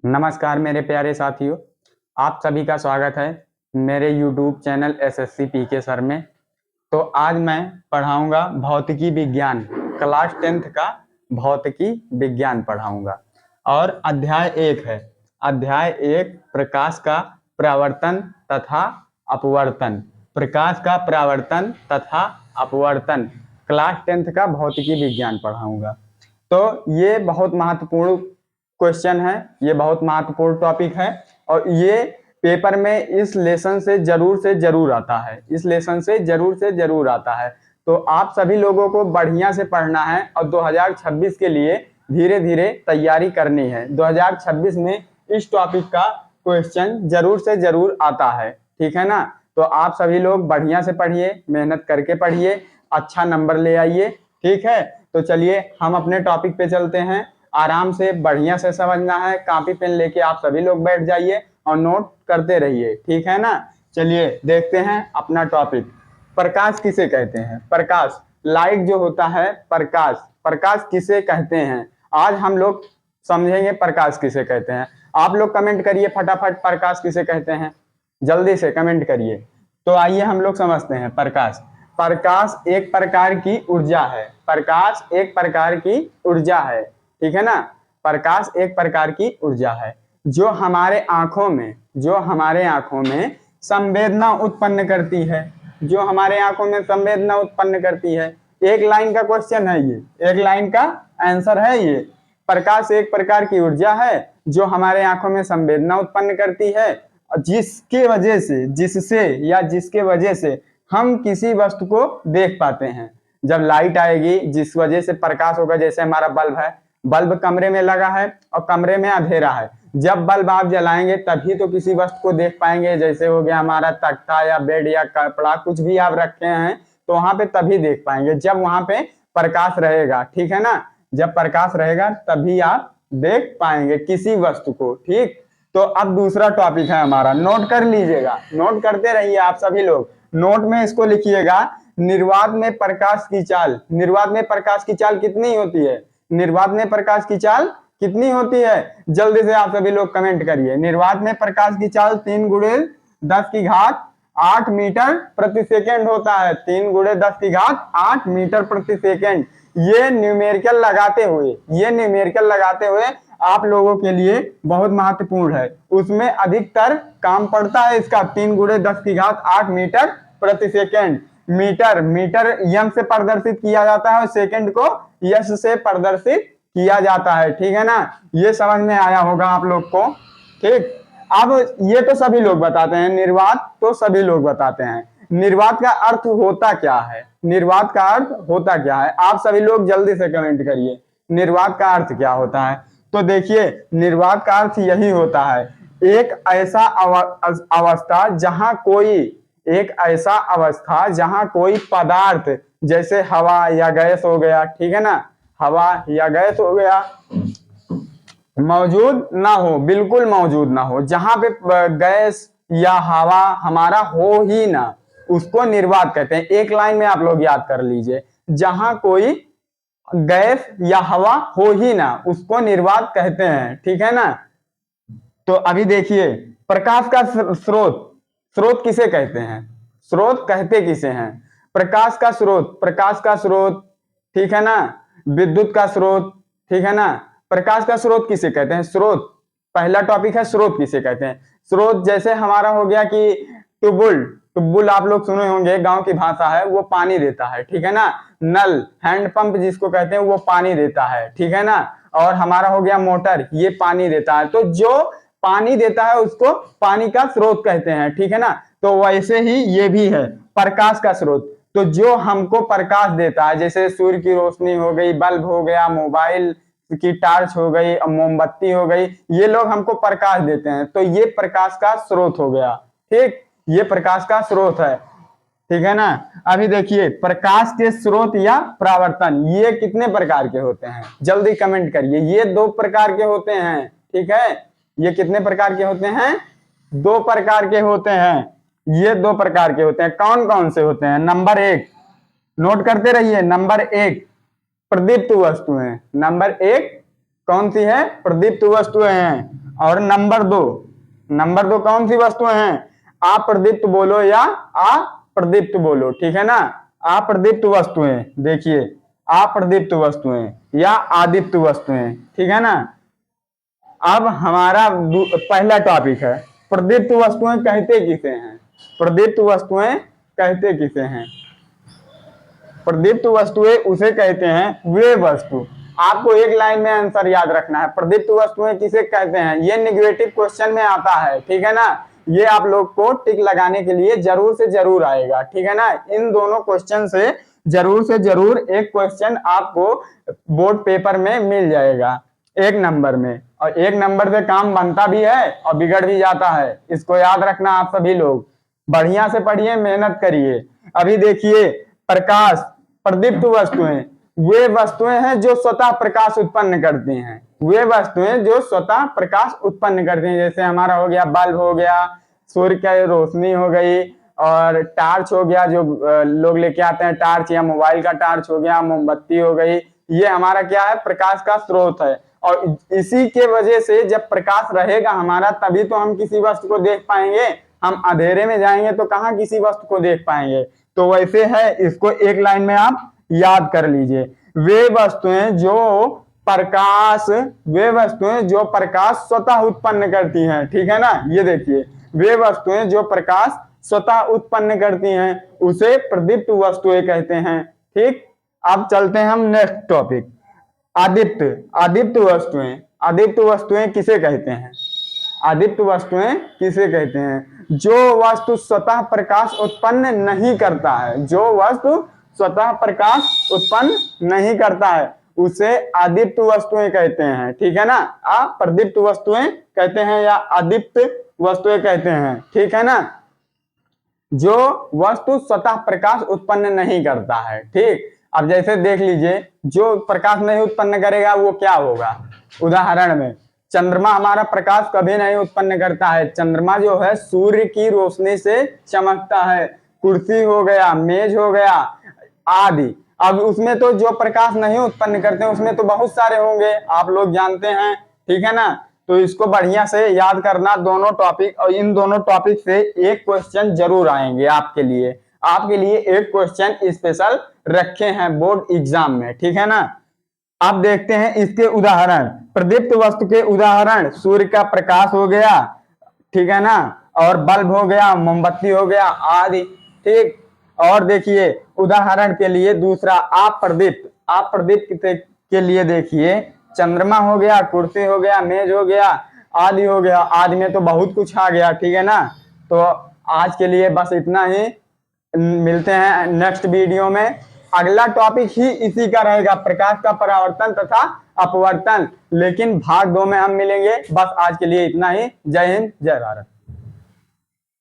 नमस्कार मेरे प्यारे साथियों, आप सभी का स्वागत है मेरे YouTube channel SSC PK sir में। तो आज मैं पढ़ाऊंगा भौतिकी विज्ञान, क्लास 10th का भौतिकी विज्ञान पढ़ाऊंगा। और अध्याय 1 है। अध्याय 1 प्रकाश का परावर्तन तथा अपवर्तन। प्रकाश का परावर्तन तथा अपवर्तन क्लास 10th का भौतिकी विज्ञान पढ़ाऊंगा। तो ये बहुत महत्वपूर्ण क्वेश्चन है, ये बहुत महत्वपूर्ण टॉपिक है और ये पेपर में इस लेसन से जरूर आता है, इस लेसन से जरूर आता है। तो आप सभी लोगों को बढ़िया से पढ़ना है और 2026 के लिए धीरे धीरे तैयारी करनी है। 2026 में इस टॉपिक का क्वेश्चन जरूर आता है, ठीक है ना। तो आप सभी लोग बढ़िया से पढ़िए, मेहनत करके पढ़िए, अच्छा नंबर ले आइए, ठीक है। तो चलिए हम अपने टॉपिक पे चलते हैं। आराम से बढ़िया से समझना है, कॉपी पेन लेके आप सभी लोग बैठ जाइए और नोट करते रहिए, ठीक है ना। चलिए देखते हैं अपना टॉपिक। प्रकाश किसे कहते हैं? प्रकाश, लाइट जो होता है, प्रकाश किसे कहते हैं? आज हम लोग समझेंगे प्रकाश किसे कहते हैं। आप लोग कमेंट करिए फटाफट, प्रकाश किसे कहते हैं, जल्दी से कमेंट करिए। तो आइए हम लोग समझते हैं प्रकाश। प्रकाश एक प्रकार की ऊर्जा है, प्रकाश एक प्रकार की ऊर्जा है, ठीक है ना। प्रकाश एक प्रकार की ऊर्जा है जो हमारे आंखों में संवेदना उत्पन्न करती है, जो हमारे आंखों में संवेदना उत्पन्न करती है। एक लाइन का क्वेश्चन है ये, एक लाइन का आंसर है ये। प्रकाश एक प्रकार की ऊर्जा है जो हमारे आंखों में संवेदना उत्पन्न करती है, जिसके वजह से हम किसी वस्तु को देख पाते हैं। जब लाइट आएगी, जिस वजह से प्रकाश होगा, जैसे हमारा बल्ब है, बल्ब कमरे में लगा है और कमरे में अंधेरा है। जब बल्ब आप जलाएंगे तभी तो किसी वस्तु को देख पाएंगे। जैसे हो गया हमारा तख्ता या बेड या कपड़ा, कुछ भी आप रखे हैं तो वहां पे तभी देख पाएंगे जब वहां पे प्रकाश रहेगा, ठीक है ना। जब प्रकाश रहेगा तभी आप देख पाएंगे किसी वस्तु को, ठीक। तो अब दूसरा टॉपिक है हमारा, नोट कर लीजिएगा, नोट करते रहिए आप सभी लोग। नोट में इसको लिखिएगा, निर्वात में प्रकाश की चाल। निर्वात में प्रकाश की चाल कितनी होती है? निर्वात में प्रकाश की चाल कितनी होती है? जल्दी से आप सभी लोग कमेंट करिए। निर्वात में प्रकाश की चाल 3 × 10⁸ मीटर प्रति सेकेंड होता है। 3 × 10⁸ मीटर प्रति सेकेंड। ये न्यूमेरिकल लगाते हुए आप लोगों के लिए बहुत महत्वपूर्ण है। उसमें अधिकतर काम पड़ता है इसका। 3 × 10⁸ मीटर प्रति सेकेंड। मीटर यम से प्रदर्शित किया जाता है और सेकंड को यश से प्रदर्शित किया जाता है, ठीक है ना। ये समझ में आया होगा आप लोग को, ठीक। अब ये तो सभी लोग बताते हैं, निर्वात तो सभी लोग बताते हैं। निर्वात का अर्थ होता क्या है? निर्वात का अर्थ होता क्या है? आप सभी लोग जल्दी से कमेंट करिए, निर्वात का अर्थ क्या होता है। तो देखिए, निर्वात का अर्थ यही होता है, एक ऐसा अवस्था जहां कोई पदार्थ, जैसे हवा या गैस हो गया, ठीक है ना, हवा या गैस हो गया, मौजूद ना हो, बिल्कुल मौजूद ना हो। जहां पे गैस या हवा हमारा हो ही ना, उसको निर्वात कहते हैं। एक लाइन में आप लोग याद कर लीजिए, जहां कोई गैस या हवा हो ही ना, उसको निर्वात कहते हैं, ठीक है ना। तो अभी देखिए, प्रकाश का स्रोत किसे कहते हैं? स्रोत कहते किसे हैं? प्रकाश का स्रोत, ठीक है ना। विद्युत का स्रोत, ठीक है ना। प्रकाश का स्रोत किसे कहते हैं? स्रोत, पहला टॉपिक है स्रोत किसे कहते हैं। स्रोत जैसे हमारा हो गया कि टुब्बुल आप लोग सुने होंगे, गांव की भाषा है, वो पानी देता है, ठीक है ना। नल, हैंडपंप जिसको कहते हैं, वो पानी देता है, ठीक है ना। और हमारा हो गया मोटर, ये पानी देता है। तो जो पानी देता है उसको पानी का स्रोत कहते हैं, ठीक है ना। तो वैसे ही ये भी है प्रकाश का स्रोत। तो जो हमको प्रकाश देता है, जैसे सूर्य की रोशनी हो गई, बल्ब हो गया, मोबाइल की टार्च हो गई, मोमबत्ती हो गई, ये लोग हमको प्रकाश देते हैं। तो ये प्रकाश का स्रोत हो गया, ठीक। ये प्रकाश का स्रोत है, ठीक है ना। अभी देखिए, प्रकाश के स्रोत या परावर्तन, ये कितने प्रकार के होते हैं? जल्दी कमेंट करिए। ये 2 प्रकार के होते हैं, ठीक है। ये कितने प्रकार के होते हैं? 2 प्रकार के होते हैं। ये 2 प्रकार के होते हैं। कौन कौन से होते हैं? नंबर 1, नोट करते रहिए, नंबर 1 प्रदीप्त वस्तुएं। नंबर 1 कौन सी है? प्रदीप्त वस्तुएं हैं। और नंबर 2 कौन सी वस्तुएं हैं? अप्रदीप्त बोलो या अप्रदीप्त बोलो, ठीक है ना। अप्रदीप्त वस्तुएं, देखिए अप्रदीप्त वस्तुएं या आदीप्त वस्तुएं, ठीक है ना। अब हमारा पहला टॉपिक है, प्रदीप्त वस्तुएं कहते किसे हैं? प्रदीप्त वस्तुएं कहते किसे हैं? प्रदीप्त वस्तुएं उसे कहते हैं वे वस्तु, आपको एक लाइन में आंसर याद रखना है। प्रदीप्त वस्तुएं किसे कहते हैं? ये नेगेटिव क्वेश्चन में आता है, ठीक है ना। ये आप लोग को टिक लगाने के लिए जरूर से जरूर आएगा, ठीक है ना। इन दोनों क्वेश्चन से जरूर एक क्वेश्चन आपको बोर्ड पेपर में मिल जाएगा, 1 नंबर में। और 1 नंबर से काम बनता भी है और बिगड़ भी जाता है, इसको याद रखना आप सभी लोग। बढ़िया से पढ़िए, मेहनत करिए। अभी देखिए, प्रकाश, प्रदीप्त वस्तुएं वे वस्तुएं हैं जो स्वतः प्रकाश उत्पन्न करती हैं। वे वस्तुएं जो स्वतः प्रकाश उत्पन्न करती हैं, जैसे हमारा हो गया बल्ब हो गया, सूर्य की रोशनी हो गई, और टार्च हो गया, जो लोग लेके आते हैं टार्च, या मोबाइल का टार्च हो गया, मोमबत्ती हो गई। ये हमारा क्या है? प्रकाश का स्रोत है। और इसी के वजह से जब प्रकाश रहेगा हमारा, तभी तो हम किसी वस्तु को देख पाएंगे। हम अंधेरे में जाएंगे तो कहाँ किसी वस्तु को देख पाएंगे। तो वैसे है, इसको एक लाइन में आप याद कर लीजिए। वे वस्तुएं जो प्रकाश स्वतः उत्पन्न करती हैं, ठीक है ना। ये देखिए, वे वस्तुएं जो प्रकाश स्वतः उत्पन्न करती हैं उसे प्रदीप्त वस्तुएं कहते हैं, ठीक। अब चलते हैं हम नेक्स्ट टॉपिक, आदीप्त वस्तुएं किसे कहते हैं? आदीप्त वस्तुएं किसे कहते हैं? जो वस्तु स्वतः प्रकाश उत्पन्न नहीं करता है, जो वस्तु स्वतः प्रकाश उत्पन्न नहीं करता है उसे आदीप्त वस्तुएं कहते हैं, ठीक है ना। अप्रदीप्त वस्तुएं कहते हैं या आदीप्त वस्तुएं कहते हैं, ठीक है ना। जो वस्तु स्वतः प्रकाश उत्पन्न नहीं करता है, ठीक। अब जैसे देख लीजिए, जो प्रकाश नहीं उत्पन्न करेगा वो क्या होगा? उदाहरण में चंद्रमा हमारा प्रकाश कभी नहीं उत्पन्न करता है। चंद्रमा जो है सूर्य की रोशनी से चमकता है। कुर्सी हो गया, मेज हो गया आदि। अब उसमें तो जो प्रकाश नहीं उत्पन्न करते हैं उसमें तो बहुत सारे होंगे, आप लोग जानते हैं, ठीक है ना। तो इसको बढ़िया से याद करना, दोनों टॉपिक। और इन दोनों टॉपिक से एक क्वेश्चन जरूर आएंगे आपके लिए एक क्वेश्चन स्पेशल रखे हैं बोर्ड एग्जाम में, ठीक है ना। अब देखते हैं इसके उदाहरण। प्रदीप्त वस्तु के उदाहरण सूर्य का प्रकाश हो गया, ठीक है ना, और बल्ब हो गया, मोमबत्ती हो गया आदि, ठीक। और देखिए उदाहरण के लिए दूसरा अप्रदीप्त के लिए देखिए, चंद्रमा हो गया, कुर्सी हो गया, मेज हो गया, आदि हो गया। आदि में तो बहुत कुछ आ गया, ठीक है ना। तो आज के लिए बस इतना ही, मिलते हैं नेक्स्ट वीडियो में। अगला टॉपिक ही इसी का रहेगा, प्रकाश का परावर्तन तथा अपवर्तन, लेकिन भाग 2 में हम मिलेंगे। बस आज के लिए इतना ही। जय हिंद, जय भारत।